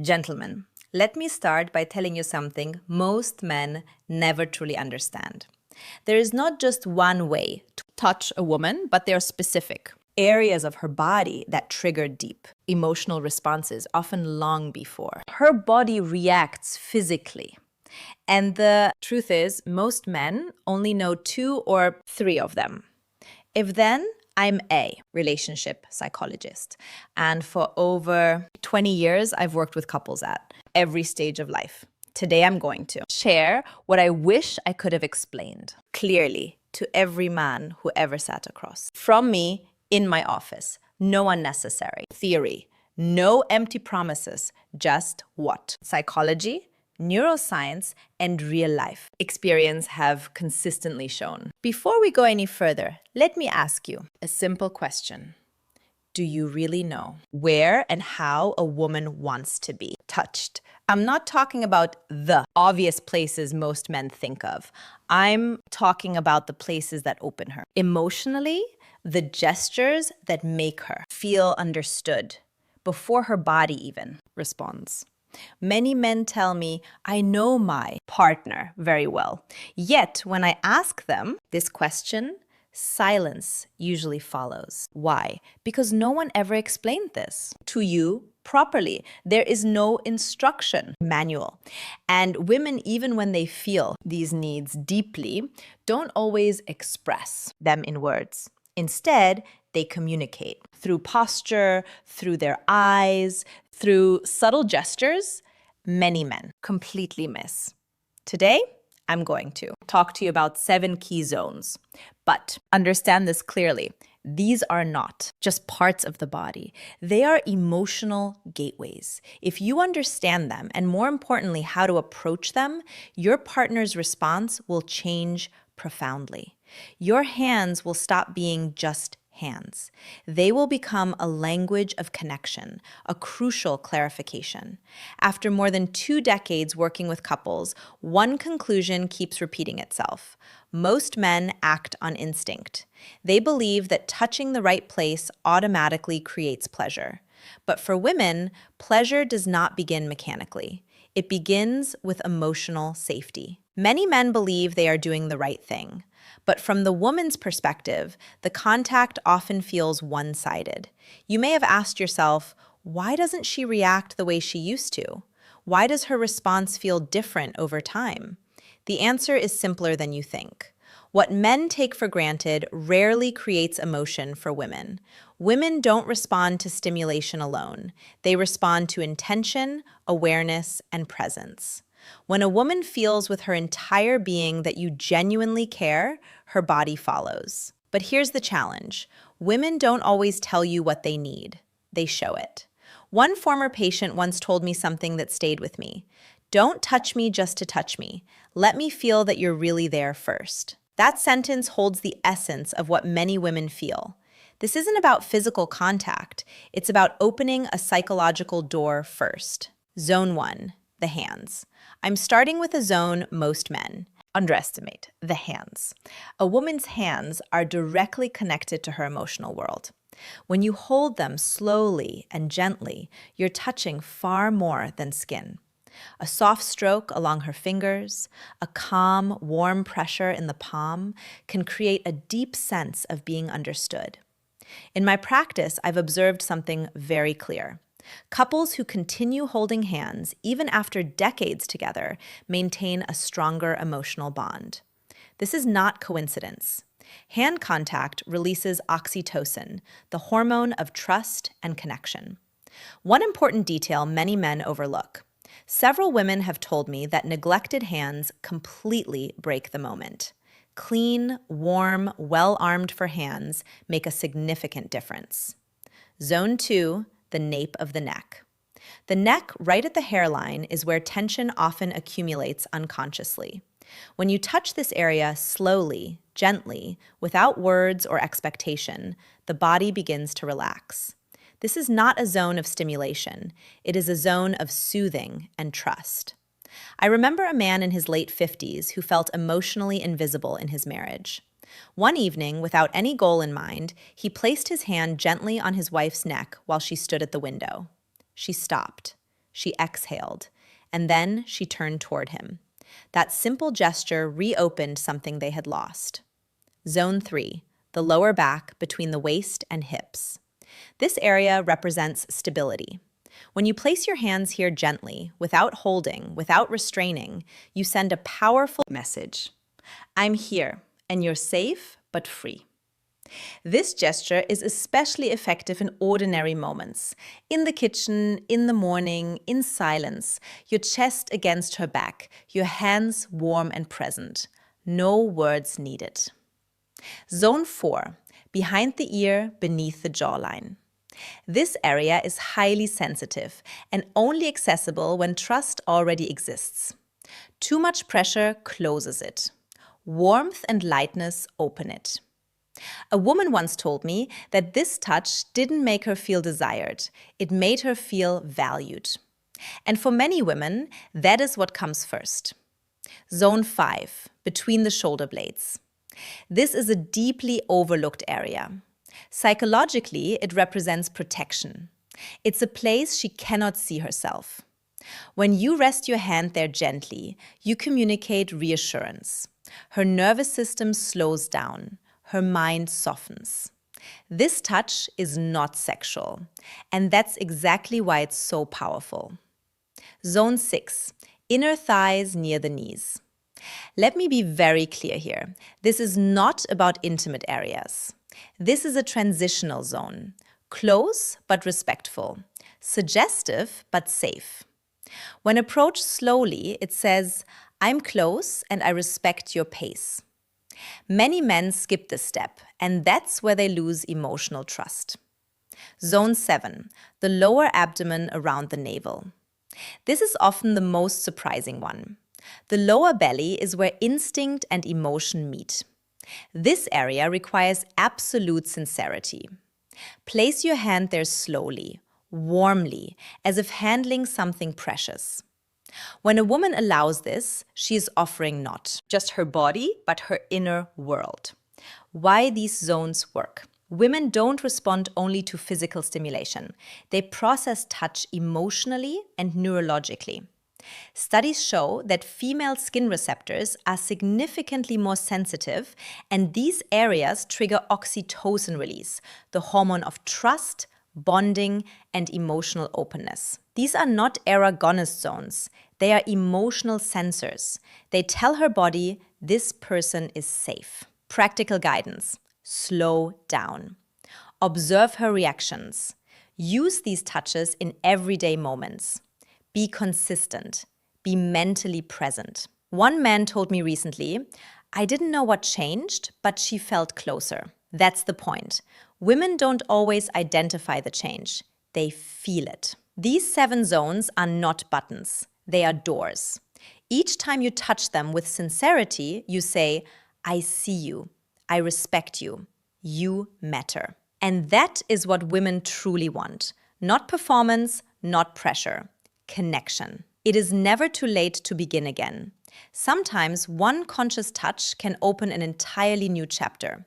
Gentlemen, let me start by telling you something most men never truly understand. There is not just one way to Touch a woman, but they're specific. areas of her body that trigger deep emotional responses, often long before. Her body reacts physically. And the Truth is, most men only know 2 or 3 of them. if then, I'm a relationship psychologist. And for over 20 years, I've worked with couples at every stage of life. Today, I'm going to Share what I wish I could have explained. clearly to every man who ever sat across from me in my office. No unnecessary theory, no empty promises, just what psychology, neuroscience, and real life experience have consistently shown. Before we go any further, let me ask you A simple question. do you really know where and how a woman wants to be touched? I'm not talking about the obvious places most men think of. I'm talking about the places that open her. Emotionally, the gestures that make her feel understood before her body even responds. Many men tell me, I know my partner very well. Yet, when I ask them this question, silence usually follows. Why? Because no one ever explained this to you properly. There is no instruction manual. And women, even when they feel these needs deeply, don't always express them in words. Instead, they communicate through posture, through their eyes, through subtle gestures many men completely miss. Today, I'm going to talk to you about 7 key zones. But understand this clearly. These are not just parts of the body. They are emotional gateways. If you understand them, and more importantly, how to approach them, your partner's response will change profoundly. Your hands will stop being just hands. They will become a language of connection, a crucial clarification. After more than 2 decades working with couples, one conclusion keeps repeating itself. Most men act on instinct. They believe that touching the right place automatically creates pleasure. But for women, pleasure does not begin mechanically. It begins with emotional safety. Many men believe they are doing the right thing. But from the woman's perspective, the contact often feels one-sided. You may have asked yourself, why doesn't she react the way she used to? Why does her response feel different over time? The answer is simpler than you think. What men take for granted rarely creates emotion for women. Women don't respond to stimulation alone. They respond to intention, awareness, and presence. When a woman feels with her entire being that you genuinely care, her body follows. But here's the challenge. Women don't always tell you what they need. They show it. One former patient once told me something that stayed with me. Don't touch me just to touch me. Let me feel that you're really there first. That sentence holds the essence of what many women feel. This isn't about physical contact. It's about opening a psychological door first. Zone 1, the hands. I'm starting with a zone most men underestimate, the hands. A woman's hands are directly connected to her emotional world. When you hold them slowly and gently, you're touching far more than skin. A soft stroke along her fingers, a calm, warm pressure in the palm can create a deep sense of being understood. In my practice, I've observed something very clear. Couples who continue holding hands, even after decades together, maintain a stronger emotional bond. This is not coincidence. Hand contact releases oxytocin, the hormone of trust and connection. One important detail many men overlook. Several women have told me that neglected hands completely break the moment. Clean, warm, well-armed for hands make a significant difference. Zone 2, the nape of the neck. The neck, right at the hairline, is where tension often accumulates unconsciously. When you touch this area slowly, gently, without words or expectation, the body begins to relax. This is not a zone of stimulation. It is a zone of soothing and trust. I remember a man in his late 50s who felt emotionally invisible in his marriage. One evening, without any goal in mind, he placed his hand gently on his wife's neck while she stood at the window. She stopped. She exhaled, and then she turned toward him. That simple gesture reopened something they had lost. Zone 3, the lower back between the waist and hips. This area represents stability. When you place your hands here gently, without holding, without restraining, you send a powerful message. I'm here, and you're safe but free. This gesture is especially effective in ordinary moments. In the kitchen, in the morning, in silence, your chest against her back, your hands warm and present. No words needed. Zone 4, behind the ear, beneath the jawline. This area is highly sensitive and only accessible when trust already exists. Too much pressure closes it. Warmth and lightness open it. A woman once told me that this touch didn't make her feel desired, it made her feel valued. And for many women, that is what comes first. Zone 5, between the shoulder blades. This is a deeply overlooked area. Psychologically, it represents protection. It's a place she cannot see herself. When you rest your hand there gently, you communicate reassurance. Her nervous system slows down. Her mind softens. This touch is not sexual, and that's exactly why it's so powerful. Zone 6, inner thighs near the knees. Let me be very clear here. This is not about intimate areas. This is a transitional zone, close but respectful, suggestive but safe. When approached slowly, it says, I'm close and I respect your pace. Many men skip this step, and that's where they lose emotional trust. Zone 7, the lower abdomen around the navel. This is often the most surprising one. The lower belly is where instinct and emotion meet. This area requires absolute sincerity. Place your hand there slowly, warmly, as if handling something precious. When a woman allows this, she is offering not just her body, but her inner world. Why these zones work? Women don't respond only to physical stimulation. They process touch emotionally and neurologically. Studies show that female skin receptors are significantly more sensitive, and these areas trigger oxytocin release, the hormone of trust, bonding, and emotional openness. These are not eragonist zones. They are emotional sensors. They tell her body, this person is safe. Practical guidance. Slow down. Observe her reactions. Use these touches in everyday moments. Be consistent. Be mentally present. One man told me recently, I didn't know what changed, but she felt closer. That's the point. Women don't always identify the change. They feel it. These 7 zones are not buttons. They are doors. Each time you touch them with sincerity, you say, I see you. I respect you. You matter. And that is what women truly want. Not performance, not pressure. Connection. It is never too late to begin again. Sometimes one conscious touch can open an entirely new chapter.